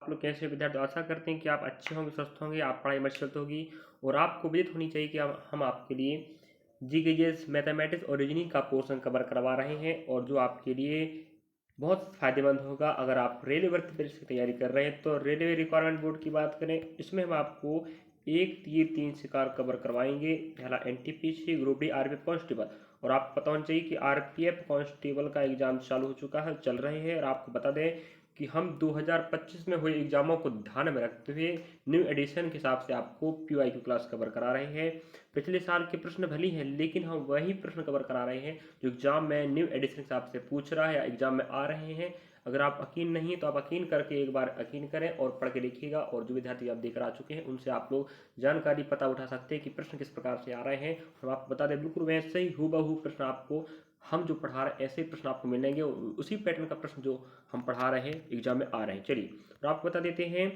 आप लोग कैसे विद्यार्थी, आशा करते हैं कि आप अच्छे होंगे, स्वस्थ होंगे, आप पढ़ाई में अच्छी होगी और आपको विदित होनी चाहिए कि हम आपके लिए जीकेजीएस मैथमेटिक्स और रीजनिंग का पोर्शन कवर करवा रहे हैं और जो आपके लिए बहुत फायदेमंद होगा। अगर आप रेलवे भर्ती परीक्षा की तैयारी कर रहे हैं तो रेलवे रिक्वायरमेंट बोर्ड की बात करें, इसमें हम आपको एक तीर तीन शिकार कवर करवाएंगे। पहला NTPC, group D, RPF constable. और आपको पता होना चाहिए कि आरपीएफ कांस्टेबल का एग्जाम चालू हो चुका है, चल रहे हैं। और आपको बता दें कि हम 2025 में हुए एग्जामों को ध्यान में रखते हुए न्यू एडिशन के हिसाब से आपको पीवाईक्यू क्लास कवर करा रहे हैं। पिछले साल के प्रश्न भले हैं, लेकिन हम वही प्रश्न कवर करा रहे हैं जो एग्जाम में न्यू एडिशन के हिसाब से पूछ रहा है या एग्जाम में आ रहे हैं। अगर आप यकीन नहीं तो आप यकीन करके एक बार यकीन करें और पढ़ के देखिएगा। और जो विद्यार्थी आप देकर आ चुके हैं उनसे आप लोग जानकारी पता उठा सकते हैं कि प्रश्न किस प्रकार से आ रहे हैं। हम आपको बता दें, बिल्कुल वैसे ही हूबहू प्रश्न आपको हम जो पढ़ा रहे हैं ऐसे ही प्रश्न आपको मिलेंगे, उसी पैटर्न का प्रश्न जो हम पढ़ा रहे हैं एग्जाम में आ रहे हैं। चलिए तो आपको बता देते हैं,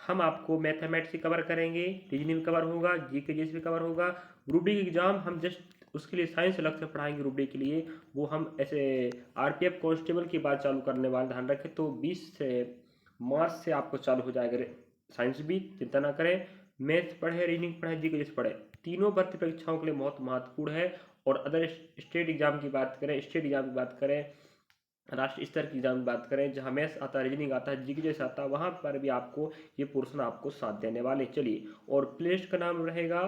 हम आपको मैथमेटिक्स कवर करेंगे, रीजनिंग कवर होगा, जीके जीएस भी कवर होगा। ग्रुप डी एग्जाम हम जस्ट उसके लिए साइंस अलग से पढ़ाएंगे ग्रुप डी के लिए, वो हम ऐसे आरपीएफ कांस्टेबल की बात चालू करने वाले, ध्यान रखें। तो 20 मार्च से आपको चालू हो जाएगा साइंस भी, चिंता ना करें। मैथ्स पढ़े, रीजनिंग पढ़े, जीके जीएस पढ़े, तीनों भर्ती परीक्षाओं के लिए बहुत महत्वपूर्ण है। और अदर स्टेट एग्जाम की बात करें, स्टेट एग्जाम की बात करें, राष्ट्रीय स्तर की एग्जाम की बात करें, जहां मैथ्स आता है, रीजनिंग आता है, जीके आता है, वहां पर भी आपको ये पोर्शन आपको साथ देने वाले। चलिए, और प्लेलिस्ट का नाम रहेगा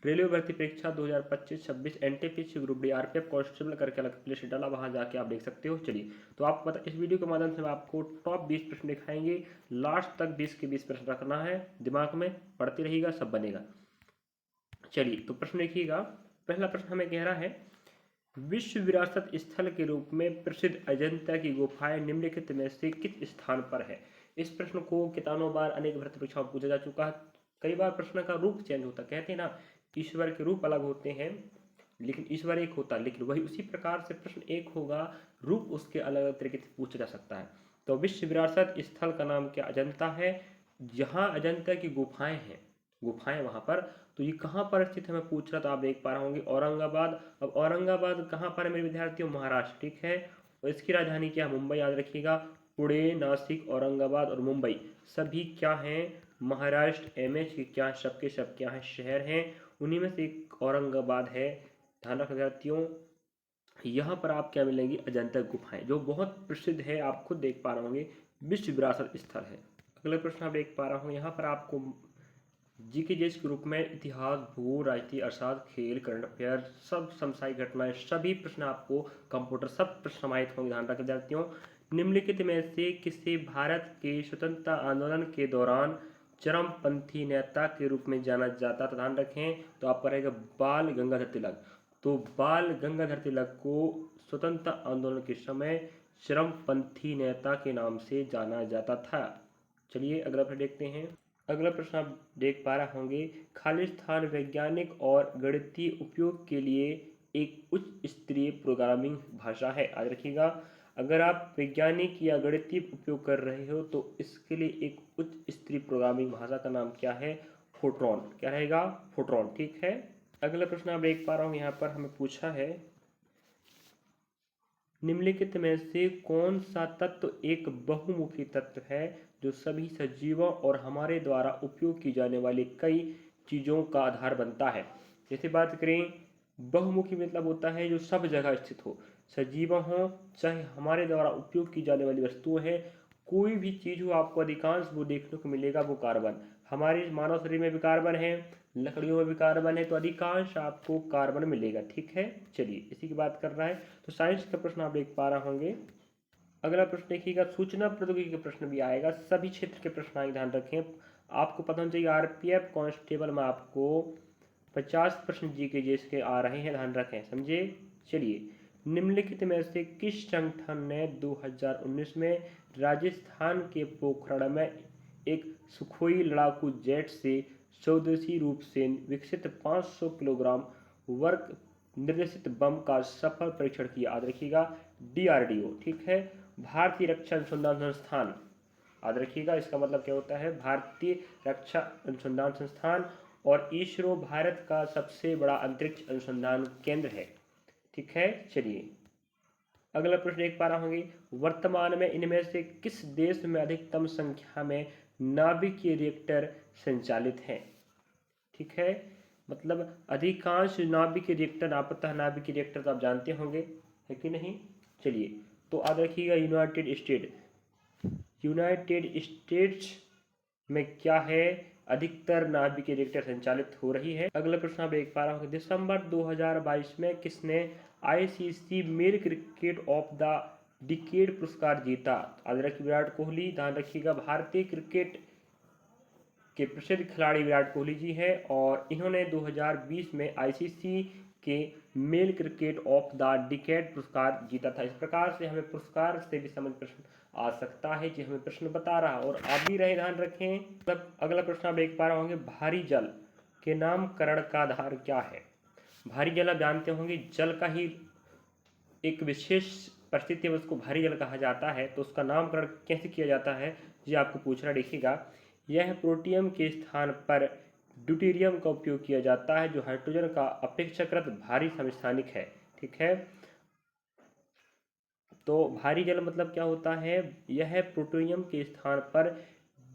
रेलवे भर्ती परीक्षा 2025-26 NTPC, group D, RPF constable करके अलग प्लेलिस्ट डाला, वहां जाके आप देख सकते हो। चलिए, तो आप पता, इस वीडियो के माध्यम से आपको टॉप 20 प्रश्न दिखाएंगे। लास्ट तक 20 के 20 प्रश्न रखना है दिमाग में, पढ़ते रहिएगा, सब बनेगा। चलिए, तो प्रश्न देखिएगा। पहला प्रश्न हमें कह रहा है, विश्व विरासत स्थल के रूप में प्रसिद्ध अजंता की गुफाएं निम्नलिखित में से किस स्थान पर है। इस प्रश्न को कितनों बार अनेक भर्ती परीक्षाओं में पूछा जा चुका है। कई बार प्रश्न का रूप चेंज होता, कहते हैं ना, ईश्वर के रूप अलग होते हैं लेकिन ईश्वर एक होता है, लेकिन वही उसी प्रकार से प्रश्न एक होगा, रूप उसके अलग अलग तरीके से पूछा जा सकता है। तो विश्व विरासत स्थल का नाम क्या अजंता है, जहाँ अजंता की गुफाएं हैं, गुफाएं वहां पर। तो ये कहाँ पर स्थित है मैं पूछ रहा, तो आप देख पा रहे होंगे औरंगाबाद। अब औरंगाबाद कहाँ पर है मेरे विद्यार्थियों, महाराष्ट्र, ठीक है। और इसकी राजधानी क्या है, मुंबई, याद रखिएगा। पुणे, नासिक, औरंगाबाद और मुंबई सभी क्या हैं, महाराष्ट्र। एमएच के क्या, सबके सब क्या है, शहर हैं। उन्हीं में से एक औरंगाबाद है। ध्यान रखना विद्यार्थियों, यहाँ पर आप क्या मिलेंगी, अजंता गुफाएं, जो बहुत प्रसिद्ध है, आप खुद देख पा रहे होंगे, विश्व विरासत स्थल है। अगला प्रश्न आप देख पा रहा हूँ, यहाँ पर आपको जीके जीएस के रूप में इतिहास, भूगोल, राजनीति, अर्थशास्त्र, खेल, करंट अफेयर, सब समसामयिक घटनाएं, सभी प्रश्न आपको कंप्यूटर, सब प्रश्न समाहित होंगे। ध्यान रखें विद्यार्थियों, निम्नलिखित में से किसे भारत के स्वतंत्रता आंदोलन के दौरान चरमपंथी नेता के रूप में जाना जाता था। ध्यान रखें, तो आपका रहेगा बाल गंगाधर तिलक। तो बाल गंगाधर तिलक को स्वतंत्रता आंदोलन के समय चरमपंथी नेता के नाम से जाना जाता था। चलिए अगला प्रश्न देखते हैं। अगला प्रश्न आप देख पा रहे होंगे, खालिस्तान वैज्ञानिक और गणितीय उपयोग के लिए एक उच्च स्तरीय प्रोग्रामिंग भाषा है। याद रखिएगा, अगर आप वैज्ञानिक या गणितीय उपयोग कर रहे हो तो इसके लिए एक उच्च स्तरीय प्रोग्रामिंग भाषा का नाम क्या है, फोर्ट्रॉन। क्या रहेगा, फोर्ट्रॉन, ठीक है। अगला प्रश्न आप देख पा रहा हूँ, यहाँ पर हमें पूछा है, निम्नलिखित में से कौन सा तत्व एक बहुमुखी तत्व है जो सभी सजीवों और हमारे द्वारा उपयोग की जाने वाली कई चीज़ों का आधार बनता है। जैसे बात करें, बहुमुखी मतलब होता है जो सब जगह स्थित हो, सजीव हो चाहे हमारे द्वारा उपयोग की जाने वाली वस्तुएं हैं, कोई भी चीज़ हो, आपको अधिकांश वो देखने को मिलेगा, वो कार्बन। हमारे मानव शरीर में भी कार्बन है, लकड़ियों में भी कार्बन है, तो अधिकांश आपको कार्बन मिलेगा, ठीक है। चलिए इसी की बात कर रहा है। तो साइंस का प्रश्न आप देख पा रहे होंगे। अगला प्रश्न देखिएगा, सूचना प्रौद्योगिकी का प्रश्न भी आएगा, सभी क्षेत्र के प्रश्न आएंगे, ध्यान रखें। आपको पता होना चाहिए, आरपीएफ कांस्टेबल में आपको 50 प्रश्न जीके जीएस के आ रहे हैं, ध्यान रखें, समझे। चलिए, निम्नलिखित में से किस संगठन ने 2019 में राजस्थान के पोखरण में एक सुखोई लड़ाकू जेट से स्वदेशी रूप से विकसित 500 किलोग्राम वर्ग निर्देशित बम का सफल परीक्षण किया। याद रखिएगा, डीआरडीओ, ठीक है, भारतीय रक्षा अनुसंधान संस्थान। याद रखिएगा, इसका मतलब क्या होता है, भारतीय रक्षा अनुसंधान संस्थान। और इसरो भारत का सबसे बड़ा अंतरिक्ष अनुसंधान केंद्र है, ठीक है। चलिए अगला प्रश्न देख पा रहा होंगे, वर्तमान में इनमें से किस देश में अधिकतम संख्या में नाभिकीय रिएक्टर संचालित हैं? ठीक है, मतलब अधिकांश नाभिकीय रिएक्टर, आपतः नाभिकीय रिएक्टर तो आप जानते होंगे, है कि नहीं। चलिए, तो याद रखिएगा यूनाइटेड स्टेट्स में क्या है, अधिकतर नाभिकीय रिएक्टर संचालित हो रही है। अगला प्रश्न आप देख पा रहे होंगे, दिसंबर 2022 में किसने ICC male cricket of the decade पुरस्कार जीता? याद रखिए विराट कोहली। ध्यान रखिएगा भारतीय क्रिकेट के प्रसिद्ध खिलाड़ी विराट कोहली जी हैं और इन्होंने 2020 में आईसीसी के male cricket of the decade पुरस्कार जीता था। इस प्रकार से हमें पुरस्कार से भी समझ प्रश्न आ सकता है जी, हमें प्रश्न बता रहा और आप भी रहे ध्यान रखें। मतलब अगला प्रश्न आप देख पा रहे होंगे, भारी जल के नामकरण का आधार क्या है? भारी जल आप जानते होंगे, जल का ही एक विशेष परिस्थिति में उसको भारी जल कहा जाता है, तो उसका नामकरण कैसे किया जाता है ये आपको पूछना। देखिएगा, यह प्रोटियम के स्थान पर ड्यूटेरियम का उपयोग किया जाता है जो हाइड्रोजन का अपेक्षाकृत भारी समस्थानिक है। ठीक है, तो भारी जल मतलब क्या होता है, यह प्रोटोनियम के स्थान पर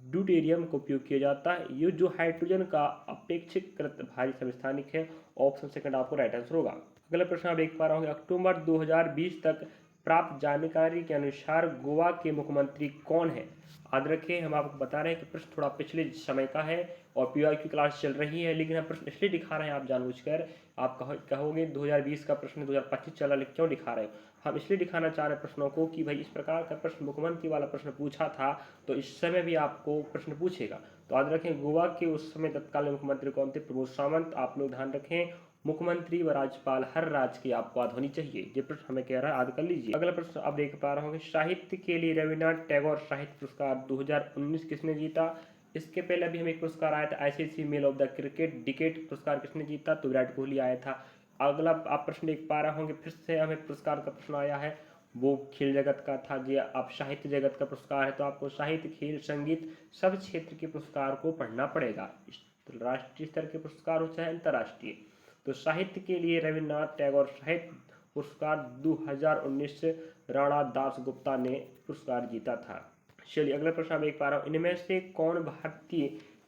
ड्यूटेरियम का उपयोग किया जाता है, ये जो हाइड्रोजन का अपेक्षाकृत भारी समस्थानिक है। ऑप्शन सेकंड आपको राइट आंसर होगा। अगला प्रश्न आप देख पा रहे होंगे, अक्टूबर 2020 तक प्राप्त जानकारी के अनुसार गोवा के मुख्यमंत्री कौन है? याद रखें, हम आपको बता रहे हैं कि प्रश्न थोड़ा पिछले समय का है और पीवाई की क्लास चल रही है, लेकिन हम प्रश्न इसलिए दिखा रहे हैं, आप जानबूझकर आप कहोगे 2020 का प्रश्न 2025 चला, लेकिन क्यों दिखा रहे हो? हम इसलिए दिखाना चाह रहे हैं प्रश्नों को कि भाई इस प्रकार का प्रश्न मुख्यमंत्री वाला प्रश्न पूछा था तो इस समय भी आपको प्रश्न पूछेगा। तो याद रखें, गोवा के उस समय तत्कालीन मुख्यमंत्री कौन थे? प्रमोद सावंत। आप लोग ध्यान रखें, मुख्यमंत्री व राज्यपाल हर राज्य की आपको याद होनी चाहिए। ये प्रश्न हमें कह रहा है, याद कर लीजिए। अगला प्रश्न आप देख पा रहे होंगे, साहित्य के लिए रविन्द्रनाथ टैगोर साहित्य पुरस्कार 2019 किसने जीता? इसके पहले भी हमें एक पुरस्कार आया था, ICC male of the cricket decade पुरस्कार किसने जीता? तो विराट कोहली आया था। अगला आप प्रश्न देख पा रहे होंगे, फिर से हमें पुरस्कार का प्रश्न आया है, वो खेल जगत का था जी। आप साहित्य जगत का पुरस्कार है तो आपको साहित्य, खेल, संगीत सब क्षेत्र के पुरस्कार को पढ़ना पड़ेगा, राष्ट्रीय स्तर के पुरस्कार हो चाहे अंतर्राष्ट्रीय। तो साहित्य के लिए रविन्द्रनाथ टैगोर साहित्य पुरस्कार 2019 से राणा दासगुप्ता ने पुरस्कार जीता था। चलिए अगला प्रश्न आप देख पा रहा हूँ, इनमें से कौन भारतीय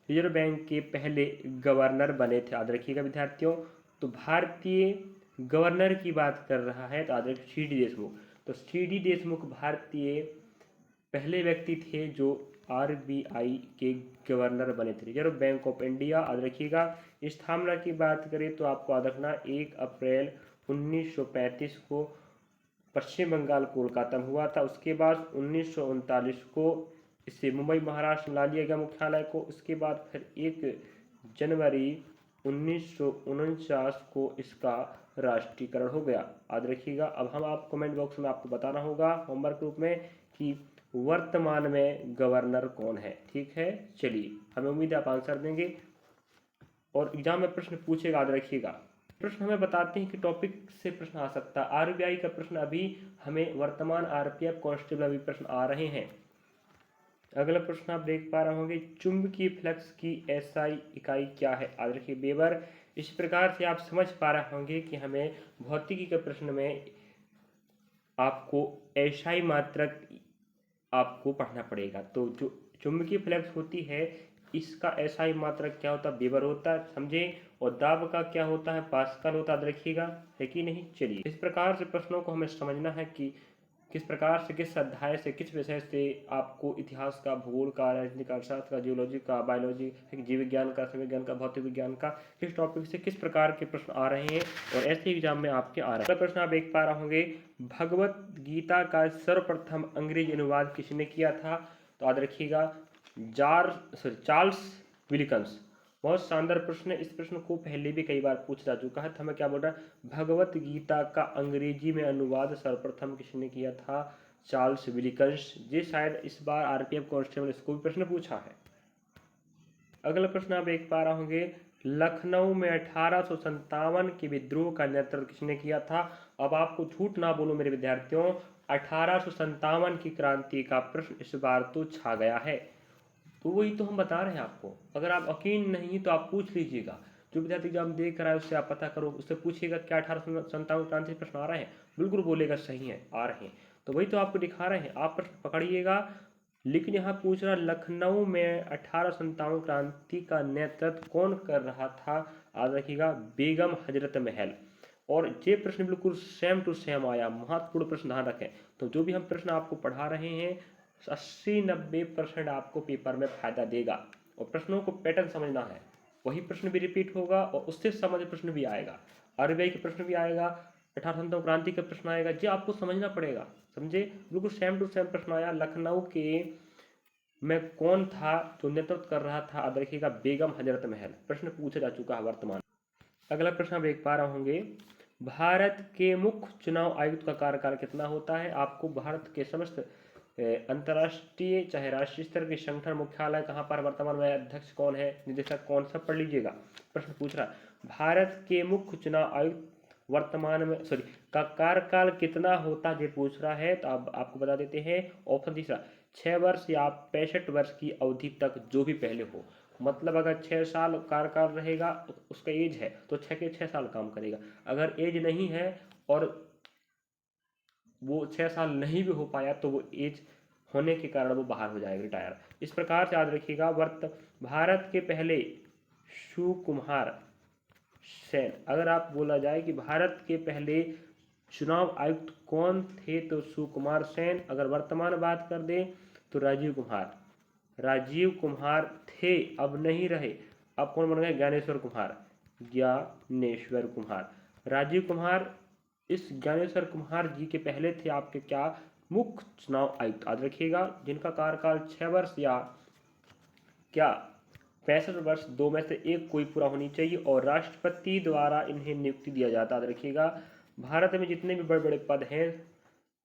रिजर्व बैंक के पहले गवर्नर बने थे? याद रखिएगा विद्यार्थियों, तो भारतीय गवर्नर की बात कर रहा है तो याद रखिए सी डी देशमुख। तो सी डी देशमुख भारतीय पहले व्यक्ति थे जो आरबीआई के गवर्नर बने थे, रिजर्व बैंक ऑफ इंडिया। याद रखिएगा, स्थापना की बात करें तो आपको याद रखना 1 अप्रैल 1935 को पश्चिम बंगाल कोलकाता में हुआ था। उसके बाद 1939 को इसे मुंबई महाराष्ट्र में ला दिया गया मुख्यालय को। उसके बाद फिर 1 जनवरी 1949 को इसका राष्ट्रीयकरण हो गया। याद रखिएगा, अब हम आप कमेंट बॉक्स में आपको बताना होगा होमवर्क रूप में कि वर्तमान में गवर्नर कौन है। ठीक है, चलिए हमें उम्मीद है आप आंसर देंगे और एग्जाम में प्रश्न पूछेगा, याद रखिएगा। प्रश्न हमें बताते हैं कि टॉपिक से प्रश्न आ सकता है। आरबीआई का प्रश्न अभी हमें वर्तमान आरपीएफ कांस्टेबल अभी प्रश्न आ रहे हैं। अगला प्रश्न आप देख पा रहे होंगे, चुंबकीय फ्लक्स की एसआई इकाई क्या है? याद रखिए वेबर। इस प्रकार से आप समझ पा रहे होंगे कि हमें भौतिकी के प्रश्न में आपको एसआई मात्रक आपको पढ़ना पड़ेगा। तो जो चुंबकीय फ्लक्स होती है इसका एसआई मात्रक क्या होता है? वेबर होता है, समझे। और दाब का क्या होता है? पास्कल होता है, रखिएगा, है कि नहीं। चलिए इस प्रकार से प्रश्नों को हमें समझना है कि किस प्रकार से, किस अध्याय से, किस विषय से आपको इतिहास का, भूगोल का, राजनीतिक अर्थशास्त्र का, जियोलॉजी का, बायोलॉजी, जीव विज्ञान का, समय विज्ञान का, भौतिक विज्ञान का, किस टॉपिक से किस प्रकार के प्रश्न आ रहे हैं और ऐसे एग्जाम में आपके आ रहे हैं। अगला प्रश्न आप देख पा रहे होंगे, भगवत गीता का सर्वप्रथम अंग्रेजी अनुवाद किसने किया था? तो याद रखिएगा चार्ल्स विल्किंस। बहुत शानदार प्रश्न है, इस प्रश्न को पहले भी कई बार पूछा जा चुका है। तो हमें क्या बोल रहा है, भगवत गीता का अंग्रेजी में अनुवाद सर्वप्रथम किसने किया था? Charles Wilkins. ये शायद इस बार आरपीएफ कांस्टेबल इसको भी प्रश्न पूछा है। अगला प्रश्न आप देख पा रहे होंगे, लखनऊ में 1857 के विद्रोह का नेतृत्व किसने किया था? अब आपको झूठ ना बोलो मेरे विद्यार्थियों, 1857 की क्रांति का प्रश्न इस बार तो छा गया है। तो वही तो हम बता रहे हैं आपको, अगर आप यकीन नहीं तो आप पूछ लीजिएगा। जो विद्यार्थी एग्जाम देख रहा है उससे आप पता करो, उससे पूछिएगा क्या 1857 क्रांति से प्रश्न आ रहे हैं, बिल्कुल बोलेगा सही है, आ रहे हैं। तो वही तो आपको दिखा रहे हैं, आप प्रश्न पकड़िएगा। लेकिन यहाँ पूछ रहा लखनऊ में 1857 क्रांति का नेतृत्व कौन कर रहा था, याद रखिएगा बेगम हजरत महल। और ये प्रश्न बिल्कुल सेम टू सेम आया, महत्वपूर्ण प्रश्न ध्यान रखें। तो जो भी हम प्रश्न आपको पढ़ा रहे हैं 80-90% आपको पेपर में फायदा देगा, और प्रश्नों को पैटर्न समझना है, वही प्रश्न भी रिपीट होगा और उससे संबंधित प्रश्न भी आएगा, आरबीआई के प्रश्न भी आएगा, 1857 क्रांति का प्रश्न आएगा, जो आपको समझना पड़ेगा, समझे। बिल्कुल सेम टू सेम प्रश्न आया, लखनऊ के में कौन था जो नेतृत्व कर रहा था, याद रखिएगा बेगम हजरत महल, प्रश्न पूछा जा चुका है वर्तमान। अगला प्रश्न आप देख पा रहे होंगे, भारत के मुख्य चुनाव आयुक्त का कार्यकाल कितना होता है। आपको भारत के समस्त अंतर्राष्ट्रीय चाहे राष्ट्रीय स्तर के संगठन मुख्यालय कहाँ पर, वर्तमान में अध्यक्ष कौन है, निदेशक कौन, सब पढ़ लीजिएगा। प्रश्न पूछ रहा भारत के मुख्य चुनाव आयुक्त वर्तमान में का कार्यकाल कितना होता है, ये पूछ रहा है। तो अब आपको बता देते हैं, ऑप्शन तीसरा 6 वर्ष या 65 वर्ष की अवधि तक, जो भी पहले हो। मतलब अगर 6 साल कार्यकाल रहेगा, उसका एज है तो 6 के 6 साल काम करेगा। अगर एज नहीं है और वो 6 साल नहीं भी हो पाया तो वो एज होने के कारण वो बाहर हो जाएगा, रिटायर। इस प्रकार से याद रखिएगा, भारत के पहले सुकुमार सेन, अगर आप बोला जाए कि भारत के पहले चुनाव आयुक्त कौन थे तो सुकुमार सेन। अगर वर्तमान बात कर दें तो राजीव कुमार थे, अब नहीं रहे। अब कौन बन गए, ज्ञानेश्वर कुमार। राजीव कुमार, इस ज्ञानेश्वर कुमार जी के पहले थे आपके क्या, मुख्य चुनाव आयुक्त, याद रखिएगा, जिनका कार्यकाल 6 वर्ष या क्या 65 वर्ष, दो में से एक कोई पूरा होनी चाहिए, और राष्ट्रपति द्वारा इन्हें नियुक्ति दिया जाता है। रखिएगा, भारत में जितने भी बड़े बड़े पद हैं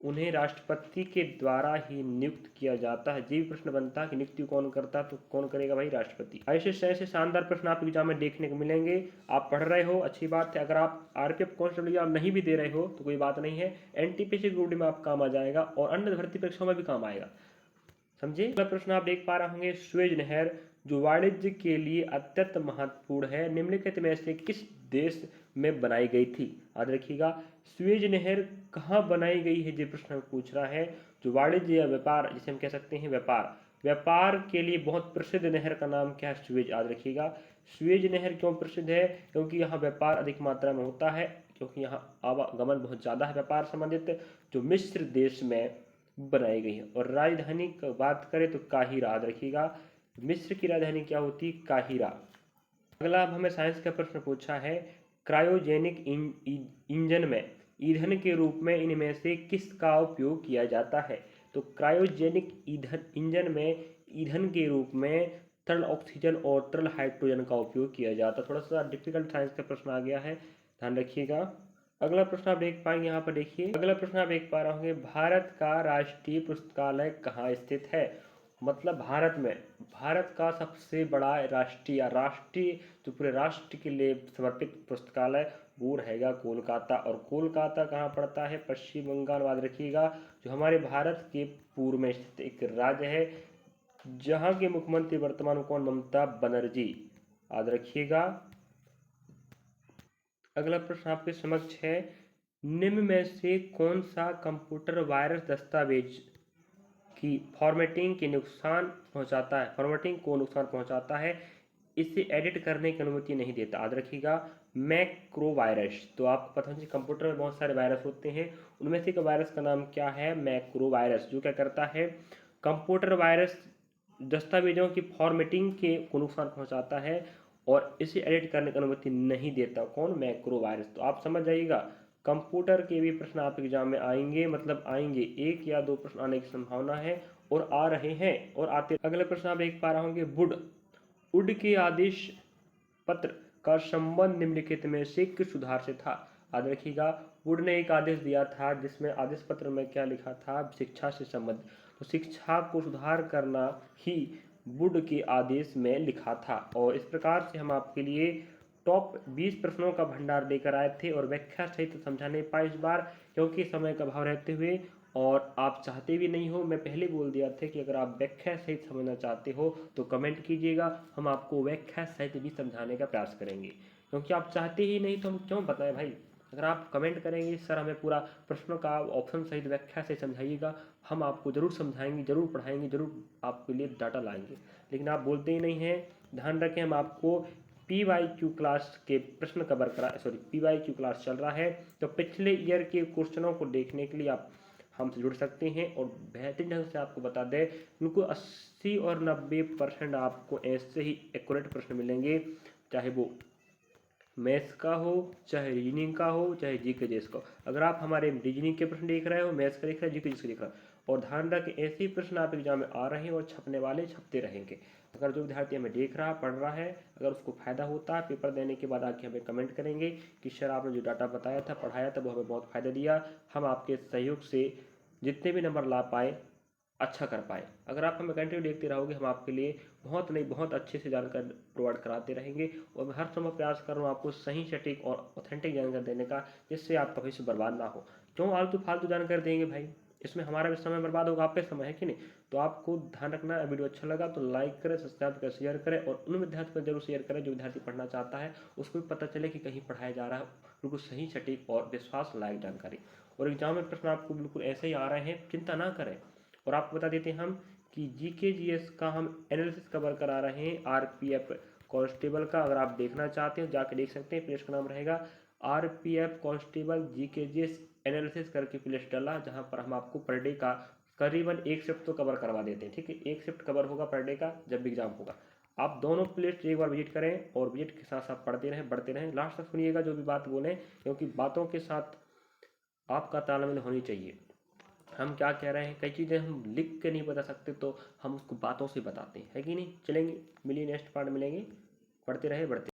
उन्हें राष्ट्रपति के द्वारा ही नियुक्त किया जाता है। जी प्रश्न बनता है कि नियुक्ति कौन करता, तो कौन करेगा भाई, राष्ट्रपति। ऐसे शानदार प्रश्न आप एग्जाम में देखने को मिलेंगे। आप पढ़ रहे हो, अच्छी बात है। अगर आप आरपीएफ कांस्टेबल एग्जाम नहीं भी दे रहे हो तो कोई बात नहीं है, एनटीपीसी ग्रुप डी में आप काम आ जाएगा और अन्य भर्ती परीक्षाओं में भी काम आएगा, समझे। अगला प्रश्न आप देख पा रहे होंगे, सुएज नहर जो वाणिज्य के लिए अत्यंत महत्वपूर्ण है, निम्नलिखित में से किस देश में बनाई गई थी, याद रखिएगा। सुएज नहर कहाँ बनाई गई है, ये प्रश्न पूछ रहा है। जो वाणिज्य या व्यापार, जिसे हम कह सकते हैं व्यापार के लिए बहुत प्रसिद्ध नहर का नाम क्या है, सुएज, याद रखिएगा। सुएज नहर क्यों प्रसिद्ध है, क्योंकि यहाँ व्यापार अधिक मात्रा में होता है, क्योंकि यहाँ आवागमन बहुत ज़्यादा है व्यापार संबंधित, जो मिस्र देश में बनाई गई है। और राजधानी की बात करें तो काहिरा, याद रखिएगा, मिस्र की राजधानी क्या होती, काहिरा। अगला अब हमें साइंस का प्रश्न पूछा है, क्रायोजेनिक इंजन में ईंधन के रूप में इनमें से किसका उपयोग किया जाता है। तो क्रायोजेनिक इंजन में ईंधन के रूप में तरल ऑक्सीजन और तरल हाइड्रोजन का उपयोग किया जाता है। थोड़ा सा डिफिकल्ट साइंस का प्रश्न आ गया है, ध्यान रखिएगा। अगला प्रश्न आप देख पाएंगे, यहाँ पर देखिए, अगला प्रश्न आप देख पा रहे होंगे, भारत का राष्ट्रीय पुस्तकालय कहाँ स्थित है। मतलब भारत का सबसे बड़ा राष्ट्रीय जो पूरे राष्ट्र के लिए समर्पित पुस्तकालय वो रहेगा कोलकाता। और कोलकाता कहाँ पड़ता है, पश्चिम बंगाल, याद रखिएगा, जो हमारे भारत के पूर्व में स्थित एक राज्य है, जहाँ के मुख्यमंत्री वर्तमान में कौन, ममता बनर्जी, याद रखिएगा। अगला प्रश्न आपके समक्ष है, निम्न में से कौन सा कंप्यूटर वायरस दस्तावेज की फॉर्मेटिंग को नुकसान पहुंचाता है, इसे एडिट करने की अनुमति नहीं देता, याद रखिएगा, मैक्रो वायरस। तो आपको पता है कंप्यूटर में बहुत सारे वायरस होते हैं, उनमें से एक वायरस का नाम क्या है, मैक्रो वायरस, जो क्या करता है, कंप्यूटर वायरस दस्तावेजों की फॉर्मेटिंग को नुकसान पहुंचाता है और इसे एडिट करने की अनुमति नहीं देता, कौन, मैक्रो वायरस। तो आप समझ जाइएगा, कंप्यूटर के भी प्रश्न आप एग्जाम में आएंगे, मतलब आएंगे, 1 या 2 प्रश्न आने की संभावना है और आ रहे हैं और आते। अगले प्रश्न आप देख पा रहे होंगे, वुड के आदेश पत्र का संबंध निम्नलिखित में से किस सुधार से था, याद रखिएगा। वुड ने एक आदेश दिया था जिसमें आदेश पत्र में क्या लिखा था, शिक्षा से संबंध, तो शिक्षा को सुधार करना ही वुड के आदेश में लिखा था। और इस प्रकार से हम आपके लिए टॉप 20 प्रश्नों का भंडार लेकर आए थे और व्याख्या सहित समझा नहीं पाए इस बार, क्योंकि समय का अभाव रहते हुए, और आप चाहते भी नहीं हो। मैं पहले बोल दिया था कि अगर आप व्याख्या सहित समझना चाहते हो तो कमेंट कीजिएगा, हम आपको व्याख्या सहित भी समझाने का प्रयास करेंगे। क्योंकि आप चाहते ही नहीं तो हम क्यों बताएं भाई। अगर आप कमेंट करेंगे सर हमें पूरा प्रश्नों का ऑप्शन सहित व्याख्या से समझाइएगा, हम आपको ज़रूर समझाएंगे, ज़रूर पढ़ाएंगे, ज़रूर आपके लिए डाटा लाएंगे। लेकिन आप बोलते ही नहीं हैं। ध्यान रखें, हम आपको PYQ क्लास के प्रश्न कवर करा, सॉरी PYQ क्लास चल रहा है, तो पिछले ईयर के क्वेश्चनों को देखने के लिए आप हमसे जुड़ सकते हैं। और बेहतरीन ढंग से आपको बता दें, उनको 80 और 90% आपको ऐसे ही एक्यूरेट प्रश्न मिलेंगे, चाहे वो मैथ्स का हो, चाहे रीजनिंग का हो, चाहे जीके जीएस का हो। अगर आप हमारे रीजनिंग के प्रश्न देख रहे हो, मैथ्स का देख रहे हो, जीके जीएस का देख रहे हो, और ध्यान रखें ऐसे ही प्रश्न आप एग्जाम में आ रहे हैं और छपने वाले छपते रहेंगे। अगर जो विद्यार्थी हमें देख रहा पढ़ रहा है, अगर उसको फायदा होता है, पेपर देने के बाद आके हमें कमेंट करेंगे कि सर आपने जो डाटा बताया था, पढ़ाया था, वो हमें बहुत फ़ायदा दिया, हम आपके सहयोग से जितने भी नंबर ला पाए अच्छा कर पाए। अगर आप हमें कंटिन्यू देखते रहोगे, हम आपके लिए बहुत नहीं बहुत अच्छे से जानकारी प्रोवाइड कराते रहेंगे। और मैं हर समय प्रयास कर रहा हूँ आपको सही सटीक और ऑथेंटिक जानकारी देने का, जिससे आपका भविष्य बर्बाद ना हो। क्यों आलतू फालतू जानकारी देंगे भाई, इसमें हमारा भी समय बर्बाद होगा, आपका समय है कि नहीं। तो आपको ध्यान रखना, वीडियो अच्छा लगा तो लाइक करें, सब्सक्राइब करें, शेयर करें, और उन विद्यार्थियों को जरूर शेयर करें जो विद्यार्थी पढ़ना चाहता है, उसको भी पता चले कि कहीं पढ़ाया जा रहा है बिल्कुल सही सटीक और विश्वास लायक जानकारी। और एग्जाम में प्रश्न आपको बिल्कुल ऐसे ही आ रहे हैं, चिंता ना करें। और आपको बता देते हैं हम कि जीके जीएस का हम एनालिसिस कवर करा रहे हैं आरपीएफ कांस्टेबल का। अगर आप देखना चाहते हो जाके देख सकते हैं, प्लेलिस्ट का नाम रहेगा RPF constable GK GS analysis करके प्लेलिस्ट डाला, जहां पर हम आपको पर डे का करीबन एक शिफ्ट तो कवर करवा देते हैं। ठीक है, एक शिफ्ट कवर होगा पर डे का जब भी एग्जाम होगा। आप दोनों प्लेलिस्ट एक बार विजिट करें और विजिट के साथ साथ पढ़ते रहें, बढ़ते रहें, लास्ट तक सुनिएगा जो भी बात बोलें, क्योंकि बातों के साथ आपका तालमेल होनी चाहिए। हम क्या कह रहे हैं, कई चीज़ें हम लिख के नहीं बता सकते, तो हम उसको बातों से बताते हैं, है कि नहीं। चलेंगे, मिलिए नेक्स्ट पार्ट, मिलेंगे, पढ़ते रहे बढ़ते